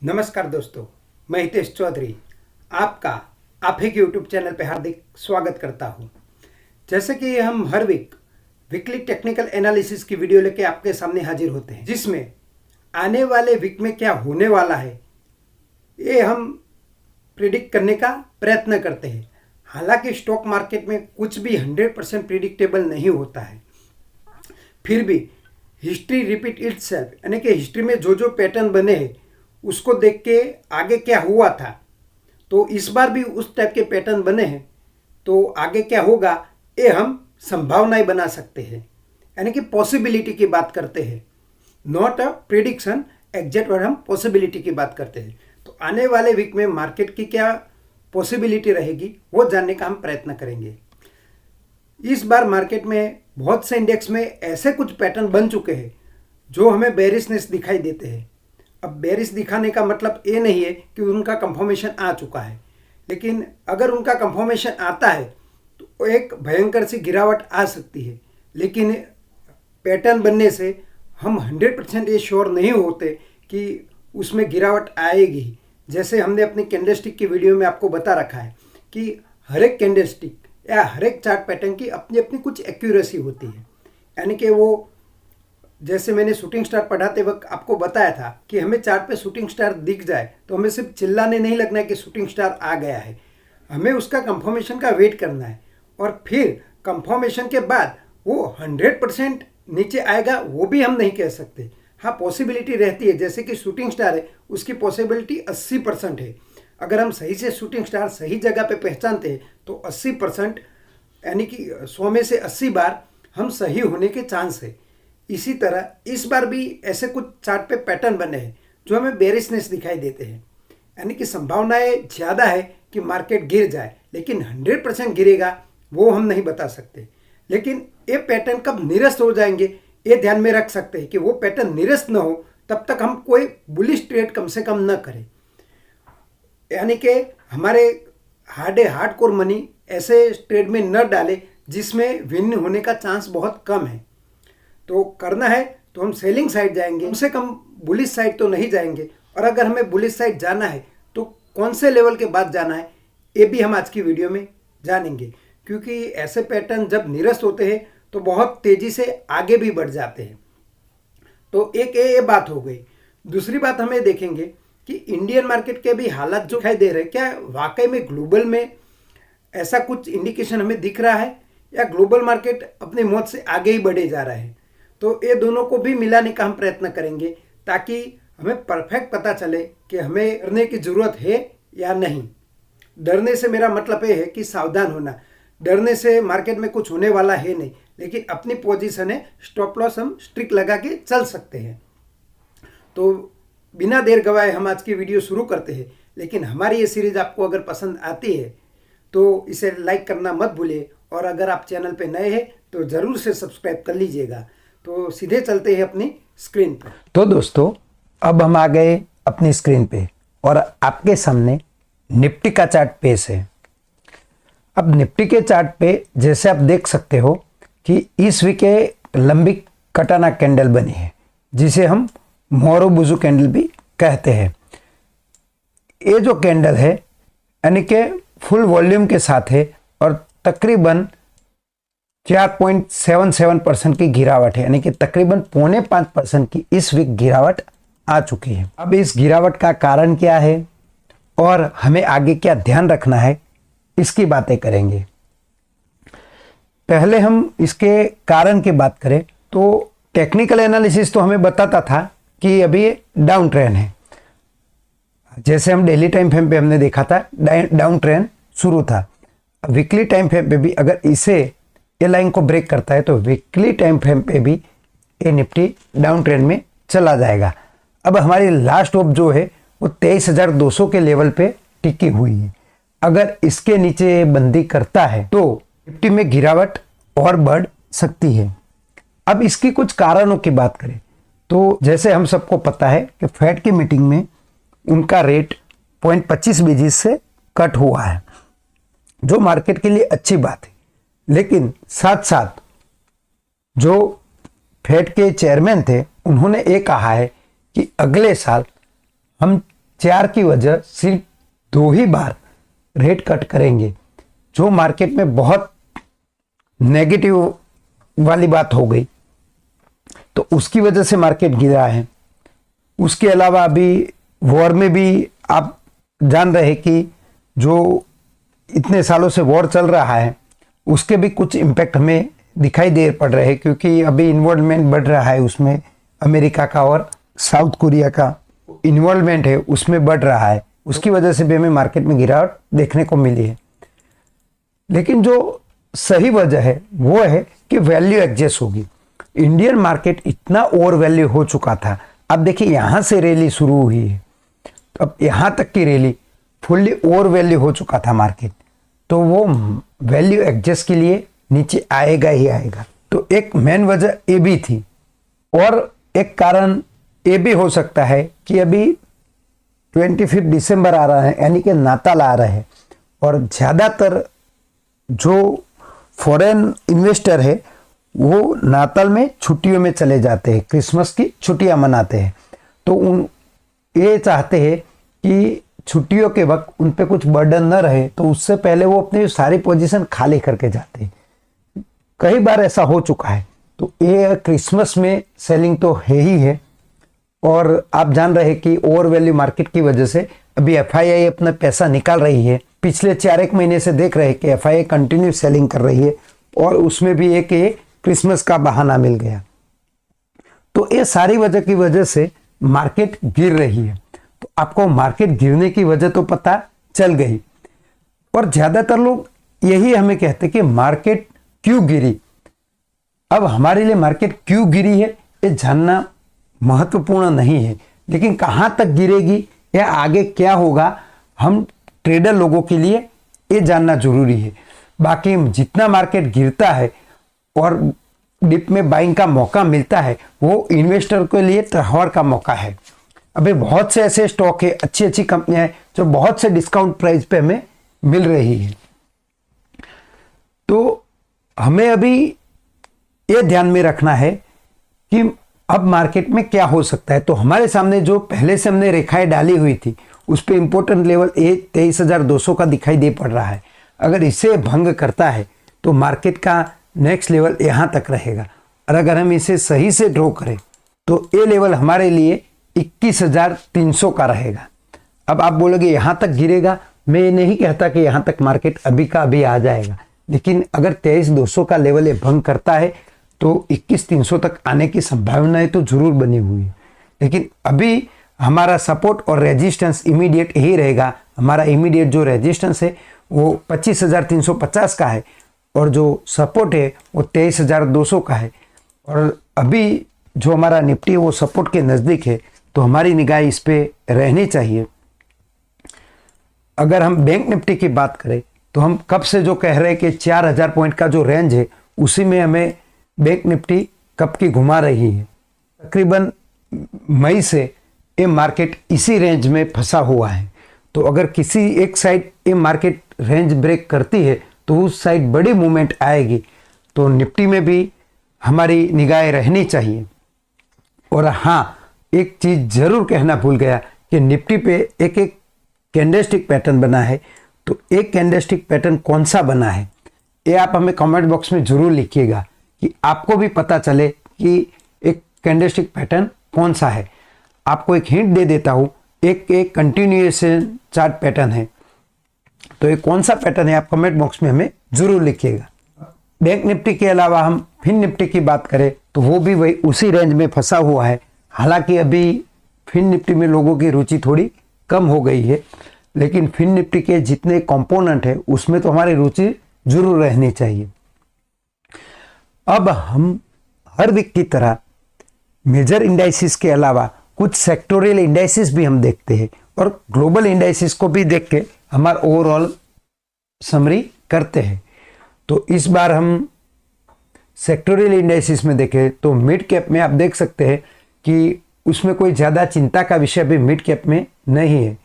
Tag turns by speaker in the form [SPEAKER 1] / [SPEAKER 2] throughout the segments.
[SPEAKER 1] नमस्कार दोस्तों, मैं हितेश चौधरी आपका आप ही के यूट्यूब चैनल पर हार्दिक स्वागत करता हूं। जैसे कि हम हर वीकली टेक्निकल एनालिसिस की वीडियो लेके आपके सामने हाजिर होते हैं, जिसमें आने वाले वीक में क्या होने वाला है ये हम प्रिडिक्ट करने का प्रयत्न करते हैं। हालांकि स्टॉक मार्केट में कुछ भी 100% प्रिडिक्टेबल नहीं होता है, फिर भी हिस्ट्री रिपीट इटसेल्फ, यानी कि हिस्ट्री में जो जो पैटर्न बने हैं उसको देख के आगे क्या हुआ था, तो इस बार भी उस टाइप के पैटर्न बने हैं, तो आगे क्या होगा ये हम संभावनाएं बना सकते हैं, यानी कि पॉसिबिलिटी की बात करते हैं, नॉट अ प्रिडिक्शन एग्जैक्ट, और हम पॉसिबिलिटी की बात करते हैं। तो आने वाले वीक में मार्केट की क्या पॉसिबिलिटी रहेगी वो जानने का हम प्रयत्न करेंगे। इस बार मार्केट में बहुत से इंडेक्स में ऐसे कुछ पैटर्न बन चुके हैं जो हमें बेरिशनेस दिखाई देते हैं। अब बेरिश दिखाने का मतलब ये नहीं है कि उनका कंफर्मेशन आ चुका है, लेकिन अगर उनका कंफर्मेशन आता है तो एक भयंकर सी गिरावट आ सकती है। लेकिन पैटर्न बनने से हम 100% ये श्योर नहीं होते कि उसमें गिरावट आएगी। जैसे हमने अपनी कैंडलस्टिक की वीडियो में आपको बता रखा है कि हर एक कैंडलस्टिक या हर एक चार्ट पैटर्न की अपनी अपनी कुछ एक्यूरेसी होती है, यानी कि वो जैसे मैंने शूटिंग स्टार पढ़ाते वक्त आपको बताया था कि हमें चार्ट पे शूटिंग स्टार दिख जाए तो हमें सिर्फ चिल्लाने नहीं लगना है कि शूटिंग स्टार आ गया है, हमें उसका कंफर्मेशन का वेट करना है, और फिर कंफर्मेशन के बाद वो 100% नीचे आएगा वो भी हम नहीं कह सकते। हाँ, पॉसिबिलिटी रहती है, जैसे कि शूटिंग स्टार है उसकी पॉसिबिलिटी 80% है। अगर हम सही से शूटिंग स्टार सही जगह पे पहचानते हैं तो 80%, यानी कि 100 में से 80 बार हम सही होने के चांस है। इसी तरह इस बार भी ऐसे कुछ चार्ट पे पैटर्न बने हैं जो हमें बेरिशनेस दिखाई देते हैं, यानी कि संभावनाएं ज़्यादा है कि मार्केट गिर जाए, लेकिन 100% गिरेगा वो हम नहीं बता सकते। लेकिन ये पैटर्न कब निरस्त हो जाएंगे ये ध्यान में रख सकते हैं कि वो पैटर्न निरस्त न हो तब तक हम कोई बुलिश ट्रेड कम से कम न करें, यानी कि हमारे हार्ड कोर मनी ऐसे ट्रेड में न डालें जिसमें विन होने का चांस बहुत कम है। तो करना है तो हम सेलिंग साइड जाएंगे, कम से कम बुलिश साइड तो नहीं जाएंगे, और अगर हमें बुलिश साइड जाना है तो कौन से लेवल के बाद जाना है ये भी हम आज की वीडियो में जानेंगे, क्योंकि ऐसे पैटर्न जब निरस्त होते हैं तो बहुत तेज़ी से आगे भी बढ़ जाते हैं। तो एक ये बात हो गई। दूसरी बात हमें देखेंगे कि इंडियन मार्केट के भी हालात जो दिखाई दे रहे हैं, क्या वाकई में ग्लोबल में ऐसा कुछ इंडिकेशन हमें दिख रहा है या ग्लोबल मार्केट अपनी मौत से आगे ही बढ़े जा रहा है। तो ये दोनों को भी मिलाने का हम प्रयत्न करेंगे ताकि हमें परफेक्ट पता चले कि हमें डरने की ज़रूरत है या नहीं। डरने से मेरा मतलब ये है कि सावधान होना, डरने से मार्केट में कुछ होने वाला है नहीं, लेकिन अपनी पोजीशन है स्टॉप लॉस हम स्ट्रिक्ट लगा के चल सकते हैं। तो बिना देर गवाए हम आज की वीडियो शुरू करते हैं, लेकिन हमारी ये सीरीज़ आपको अगर पसंद आती है तो इसे लाइक करना मत भूलिए, और अगर आप चैनल पे नए हैं तो ज़रूर से सब्सक्राइब कर लीजिएगा। तो सीधे चलते हैं अपनी स्क्रीन पर।
[SPEAKER 2] तो दोस्तों, अब हम आ गए अपनी स्क्रीन पे और आपके सामने निफ्टी का चार्ट पेश है। अब निफ्टी के चार्ट पे जैसे आप देख सकते हो कि इस वीक लंबी कटाना कैंडल बनी है, जिसे हम मोरोबुजू कैंडल भी कहते हैं। ये जो कैंडल है यानी कि फुल वॉल्यूम के साथ है और तकरीबन 4.77% की गिरावट है, यानी कि तकरीबन 4.5% की इस वीक गिरावट आ चुकी है। अब इस गिरावट का कारण क्या है और हमें आगे क्या ध्यान रखना है इसकी बातें करेंगे। पहले हम इसके कारण की बात करें तो टेक्निकल एनालिसिस तो हमें बताता था कि अभी डाउन ट्रेंड है। जैसे हम डेली टाइम फ्रेम पे हमने देखा था डाउन ट्रेंड शुरू था। वीकली टाइम फ्रेम पे भी अगर इसे ये लाइन को ब्रेक करता है तो वीकली टाइम फ्रेम पे भी ये निफ्टी डाउन ट्रेंड में चला जाएगा। अब हमारी लास्ट ऑफ जो है वो 23,200 के लेवल पे टिकी हुई है। अगर इसके नीचे बंदी करता है तो निफ्टी में गिरावट और बढ़ सकती है। अब इसकी कुछ कारणों की बात करें तो जैसे हम सबको पता है कि फेड की मीटिंग में उनका रेट 0.25 बेसिस से कट हुआ है, जो मार्केट के लिए अच्छी बात है। लेकिन साथ साथ जो फेड के चेयरमैन थे उन्होंने ये कहा है कि अगले साल हम 4 की वजह सिर्फ 2 ही बार रेट कट करेंगे, जो मार्केट में बहुत नेगेटिव वाली बात हो गई, तो उसकी वजह से मार्केट गिरा है। उसके अलावा अभी वॉर में भी आप जान रहे हैं कि जो इतने सालों से वॉर चल रहा है उसके भी कुछ इम्पैक्ट हमें दिखाई दे पड़ रहे हैं, क्योंकि अभी इन्वॉल्वमेंट बढ़ रहा है उसमें, अमेरिका का और साउथ कोरिया का इन्वॉल्वमेंट है उसमें बढ़ रहा है। उसकी वजह से भी हमें मार्केट में गिरावट देखने को मिली है। लेकिन जो सही वजह है वो है कि वैल्यू एडजस्ट होगी। इंडियन मार्केट इतना ओवर वैल्यू हो चुका था। अब देखिए यहाँ से रैली शुरू हुई है, तो अब यहाँ तक की रैली फुल्ली ओवर वैल्यू हो चुका था मार्केट, तो वो वैल्यू एडजस्ट के लिए नीचे आएगा ही आएगा। तो एक मेन वजह ये भी थी, और एक कारण ये भी हो सकता है कि अभी 25 दिसंबर आ रहा है, यानी कि नाताल आ रहा है, और ज़्यादातर जो फॉरेन इन्वेस्टर है वो नाताल में छुट्टियों में चले जाते हैं, क्रिसमस की छुट्टियां मनाते हैं। तो उन ये चाहते हैं कि छुट्टियों के वक्त उन पे कुछ बर्डन न रहे, तो उससे पहले वो अपनी सारी पोजीशन खाली करके जाते हैं। कई बार ऐसा हो चुका है। तो ये क्रिसमस में सेलिंग तो है ही है, और आप जान रहे हैं कि ओवर वैल्यू मार्केट की वजह से अभी एफआईआई अपना पैसा निकाल रही है। पिछले 4-1 महीने से देख रहे हैं कि एफआईआई कंटिन्यू सेलिंग कर रही है, और उसमें भी एक क्रिसमस का बहाना मिल गया। तो ये सारी वजह की वजह से मार्केट गिर रही है। तो आपको मार्केट गिरने की वजह तो पता चल गई, और ज़्यादातर लोग यही हमें कहते कि मार्केट क्यों गिरी। अब हमारे लिए मार्केट क्यों गिरी है ये जानना महत्वपूर्ण नहीं है, लेकिन कहाँ तक गिरेगी या आगे क्या होगा, हम ट्रेडर लोगों के लिए ये जानना जरूरी है। बाकी जितना मार्केट गिरता है और डिप में बाइंग का मौका मिलता है, वो इन्वेस्टर के लिए त्योहार का मौका है। अभी बहुत से ऐसे स्टॉक है, अच्छी अच्छी कंपनियां हैं जो बहुत से डिस्काउंट प्राइस पे हमें मिल रही है। तो हमें अभी ये ध्यान में रखना है कि अब मार्केट में क्या हो सकता है। तो हमारे सामने जो पहले से हमने रेखाएं डाली हुई थी उस पर इंपॉर्टेंट लेवल 23,200 का दिखाई दे पड़ रहा है। अगर इसे भंग करता है तो मार्केट का नेक्स्ट लेवल यहाँ तक रहेगा, और अगर हम इसे सही से ड्रॉ करें तो ये लेवल हमारे लिए 21,300 का रहेगा। अब आप बोलोगे यहाँ तक गिरेगा, मैं ये नहीं कहता कि यहाँ तक मार्केट अभी का अभी आ जाएगा, लेकिन अगर 23,200 का लेवल ये भंग करता है तो 21,300 तक आने की संभावनाएं तो जरूर बनी हुई है। लेकिन अभी हमारा सपोर्ट और रेजिस्टेंस इमीडिएट यही रहेगा। हमारा इमीडिएट जो रेजिस्टेंस है वो 25,350 का है, और जो सपोर्ट है वो 23,200 का है। और अभी जो हमारा निफ्टी है वो सपोर्ट के नज़दीक है, तो हमारी निगाह इस पे रहनी चाहिए। अगर हम बैंक निफ्टी की बात करें तो हम कब से जो कह रहे हैं कि 4,000 पॉइंट का जो रेंज है उसी में हमें बैंक निफ्टी कब की घुमा रही है। तकरीबन मई से ये मार्केट इसी रेंज में फंसा हुआ है। तो अगर किसी एक साइड ये मार्केट रेंज ब्रेक करती है तो उस साइड बड़ी मूवमेंट आएगी, तो निफ्टी में भी हमारी निगाहें रहनी चाहिए। और हाँ, एक चीज़ ज़रूर कहना भूल गया कि निफ्टी पे एक एक कैंडलस्टिक पैटर्न बना है। तो एक कैंडलस्टिक पैटर्न कौन सा बना है ये आप हमें कमेंट बॉक्स में ज़रूर लिखिएगा, कि आपको भी पता चले कि एक कैंडलस्टिक पैटर्न कौन सा है। आपको एक हिंट दे देता हूँ, एक कंटिन्यूएशन चार्ट पैटर्न है। तो ये कौन सा पैटर्न है आप कमेंट बॉक्स में हमें ज़रूर लिखिएगा। बैंक निफ्टी के अलावा हम फिन निफ्टी की बात करें तो वो भी वही उसी रेंज में फंसा हुआ है। हालांकि अभी फिन निफ्टी में लोगों की रुचि थोड़ी कम हो गई है, लेकिन फिन निफ्टी के जितने कंपोनेंट है उसमें तो हमारी रुचि जरूर रहनी चाहिए। अब हम हर वीक की तरह मेजर इंडाइसिस के अलावा कुछ सेक्टोरियल इंडाइसिस भी हम देखते हैं, और ग्लोबल इंडाइसिस को भी देख के हमारा ओवरऑल समरी करते हैं। तो इस बार हम सेक्टोरियल इंडाइसिस में देखें तो मिड कैप में आप देख सकते हैं कि उसमें कोई ज़्यादा चिंता का विषय भी मिड कैप में नहीं है।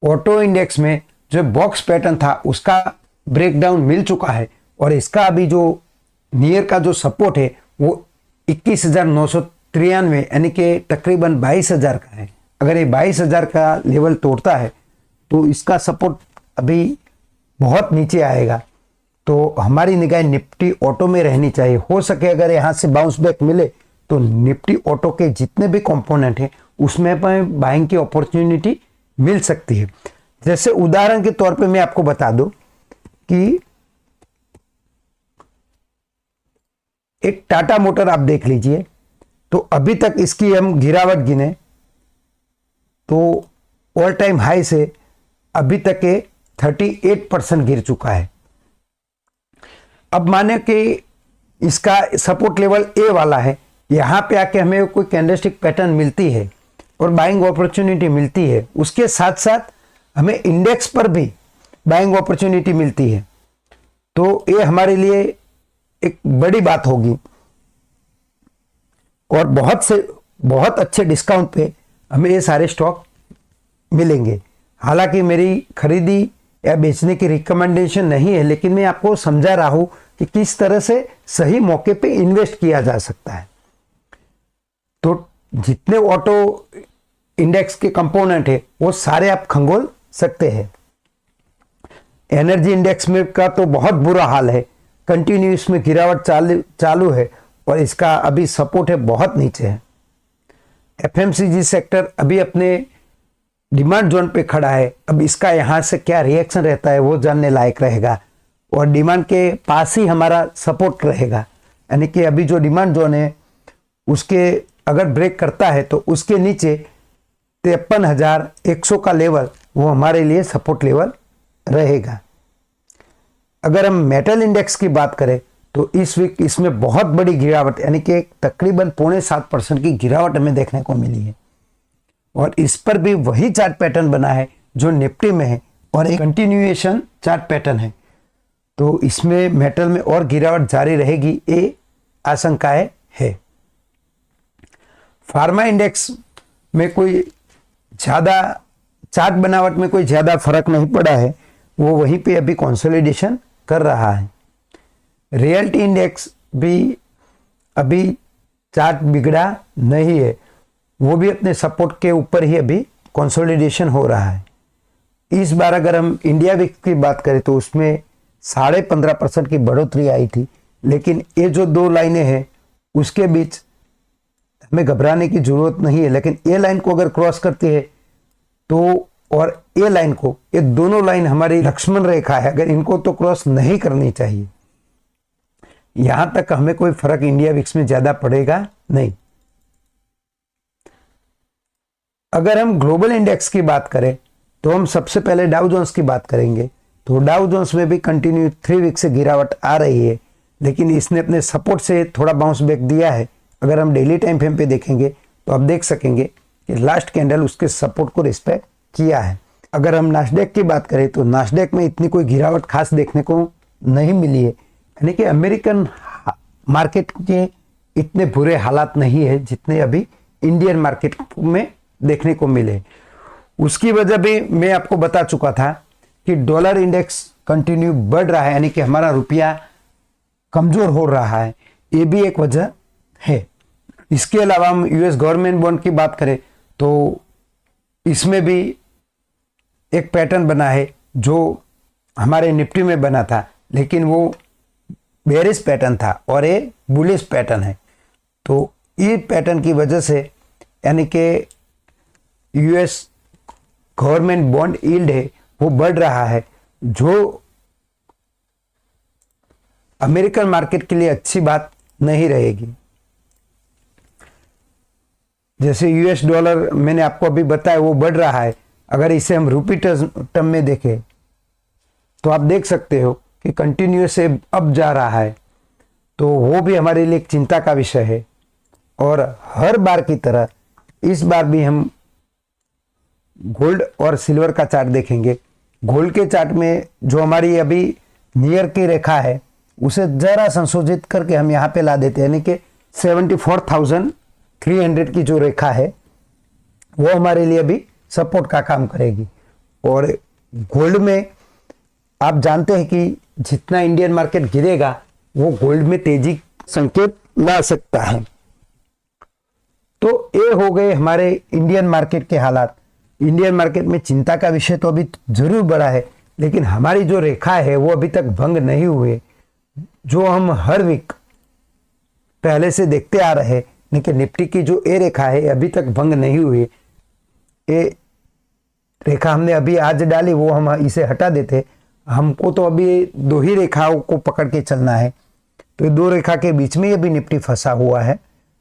[SPEAKER 2] ऑटो इंडेक्स में जो बॉक्स पैटर्न था उसका ब्रेकडाउन मिल चुका है, और इसका अभी जो नियर का जो सपोर्ट है वो 21,993 यानी कि तकरीबन 22,000 का है। अगर ये 22,000 का लेवल तोड़ता है तो इसका सपोर्ट अभी बहुत नीचे आएगा। तो हमारी निगाह निफ्टी ऑटो में रहनी चाहिए। हो सके अगर यहाँ से बाउंस बैक मिले तो निफ्टी ऑटो के जितने भी कंपोनेंट हैं उसमें बाइंग की अपॉर्चुनिटी मिल सकती है। जैसे उदाहरण के तौर पे मैं आपको बता दूं कि एक टाटा मोटर आप देख लीजिए, तो अभी तक इसकी हम गिरावट गिने तो ऑल टाइम हाई से अभी तक के 38% गिर चुका है। अब माने कि इसका सपोर्ट लेवल ए वाला है, यहां पे आके हमें कोई कैंडलस्टिक पैटर्न मिलती है और बाइंग अपॉर्चुनिटी मिलती है, उसके साथ साथ हमें इंडेक्स पर भी बाइंग अपॉर्चुनिटी मिलती है, तो ये हमारे लिए एक बड़ी बात होगी और बहुत अच्छे डिस्काउंट पे हमें ये सारे स्टॉक मिलेंगे। हालांकि मेरी खरीदी या बेचने की रिकमेंडेशन नहीं है, लेकिन मैं आपको समझा रहा हूं कि किस तरह से सही मौके पे इन्वेस्ट किया जा सकता है। तो जितने ऑटो इंडेक्स के कंपोनेंट है वो सारे आप खंगोल सकते हैं। एनर्जी इंडेक्स में का तो बहुत बुरा हाल है, कंटिन्यू इसमें गिरावट चालू है और इसका अभी सपोर्ट है बहुत नीचे है। एफएमसीजी सेक्टर अभी अपने डिमांड जोन पे खड़ा है, अब इसका यहाँ से क्या रिएक्शन रहता है वो जानने लायक रहेगा और डिमांड के पास ही हमारा सपोर्ट रहेगा। यानी कि अभी जो डिमांड जोन है उसके अगर ब्रेक करता है तो उसके नीचे 53,100 का लेवल वो हमारे लिए सपोर्ट लेवल रहेगा। अगर हम मेटल इंडेक्स की बात करें तो इस वीक इसमें बहुत बड़ी गिरावट यानी कि तकरीबन 0.7% की गिरावट हमें देखने को मिली है और इस पर भी वही चार्ट पैटर्न बना है जो निफ्टी में है और एक कंटिन्यूएशन चार्ट पैटर्न है। तो इसमें मेटल में और गिरावट जारी रहेगी, ये आशंकाएं है। फार्मा इंडेक्स में कोई ज़्यादा चार्ट बनावट में कोई ज़्यादा फर्क नहीं पड़ा है, वो वहीं पे अभी कंसोलिडेशन कर रहा है। रियल्टी इंडेक्स भी अभी चार्ट बिगड़ा नहीं है, वो भी अपने सपोर्ट के ऊपर ही अभी कंसोलिडेशन हो रहा है। इस बार अगर हम इंडिया विक्स की बात करें तो उसमें 15.5% की बढ़ोतरी आई थी, लेकिन ये जो दो लाइनें हैं उसके बीच हमें घबराने की जरूरत नहीं है। लेकिन ये लाइन को अगर क्रॉस करती है तो और ये लाइन को, ये दोनों लाइन हमारी लक्ष्मण रेखा है, अगर इनको तो क्रॉस नहीं करनी चाहिए। यहां तक हमें कोई फर्क इंडिया विक्स में ज्यादा पड़ेगा नहीं। अगर हम ग्लोबल इंडेक्स की बात करें तो हम सबसे पहले डाउ जोन्स की बात करेंगे। तो डाउ जोन्स में भी कंटिन्यू 3 वीक से गिरावट आ रही है, लेकिन इसने अपने सपोर्ट से थोड़ा बाउंस बैक दिया है। अगर हम डेली टाइम फ्रेम पे देखेंगे तो आप देख सकेंगे कि लास्ट कैंडल उसके सपोर्ट को रिस्पेक्ट किया है। अगर हम नास्डैक की बात करें तो नास्डैक में इतनी कोई गिरावट खास देखने को नहीं मिली है, यानी कि अमेरिकन मार्केट के इतने बुरे हालात नहीं है जितने अभी इंडियन मार्केट में देखने को मिले। उसकी वजह भी मैं आपको बता चुका था कि डॉलर इंडेक्स कंटिन्यू बढ़ रहा है, यानी कि हमारा रुपया कमजोर हो रहा है, ये भी एक वजह है। इसके अलावा हम यूएस गवर्नमेंट बॉन्ड की बात करें तो इसमें भी एक पैटर्न बना है जो हमारे निफ्टी में बना था, लेकिन वो बेरिश पैटर्न था और ये बुलिश पैटर्न है। तो ये पैटर्न की वजह से यानी कि यूएस गवर्नमेंट बॉन्ड यील्ड है वो बढ़ रहा है, जो अमेरिकन मार्केट के लिए अच्छी बात नहीं रहेगी। जैसे यूएस डॉलर मैंने आपको अभी बताया वो बढ़ रहा है, अगर इसे हम रूपी टर्म में देखें तो आप देख सकते हो कि कंटिन्यूस से अप जा रहा है, तो वो भी हमारे लिए एक चिंता का विषय है। और हर बार की तरह इस बार भी हम गोल्ड और सिल्वर का चार्ट देखेंगे। गोल्ड के चार्ट में जो हमारी अभी नियर की रेखा है उसे जरा संशोधित करके हम यहाँ पे ला देते हैं, यानी कि 74,300 की जो रेखा है वो हमारे लिए भी सपोर्ट का काम करेगी। और गोल्ड में आप जानते हैं कि जितना इंडियन मार्केट गिरेगा वो गोल्ड में तेजी संकेत ला सकता है। तो ये हो गए हमारे इंडियन मार्केट के हालात। इंडियन मार्केट में चिंता का विषय तो अभी जरूर बड़ा है, लेकिन हमारी जो रेखा है वो अभी तक भंग नहीं हुए, जो हम हर वीक पहले से देखते आ रहे हैं। लेकिन निफ्टी की जो ए रेखा है अभी तक भंग नहीं हुई। ये रेखा हमने अभी आज डाली, वो हम इसे हटा देते। हमको तो अभी दो ही रेखाओं को पकड़ के चलना है, तो दो रेखा के बीच में ये भी निफ्टी फंसा हुआ है।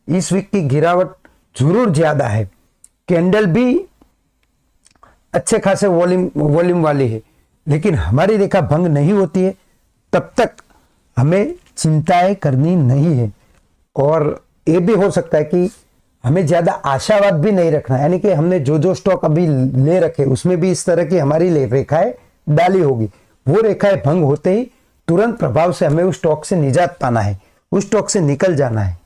[SPEAKER 2] इस वीक की गिरावट जरूर ज्यादा है, कैंडल भी अच्छे खासे वॉल्यूम वाली है, लेकिन हमारी रेखा भंग नहीं होती है तब तक हमें चिंताएं करनी नहीं है। और ये भी हो सकता है कि हमें ज्यादा आशावाद भी नहीं रखना, यानी कि हमने जो स्टॉक अभी ले रखे उसमें भी इस तरह की हमारी रेखाएं डाली होगी। वो रेखाएं भंग होते ही तुरंत प्रभाव से हमें उस स्टॉक से निजात पाना है, उस स्टॉक से निकल जाना है।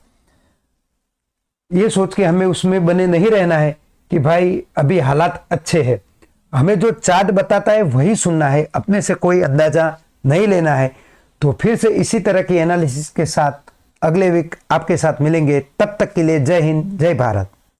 [SPEAKER 2] ये सोच के हमें उसमें बने नहीं रहना है कि भाई अभी हालात अच्छे हैं। हमें जो चार्ट बताता है वही सुनना है, अपने से कोई अंदाजा नहीं लेना है। तो फिर से इसी तरह की एनालिसिस के साथ अगले वीक आपके साथ मिलेंगे। तब तक के लिए जय हिंद, जय भारत।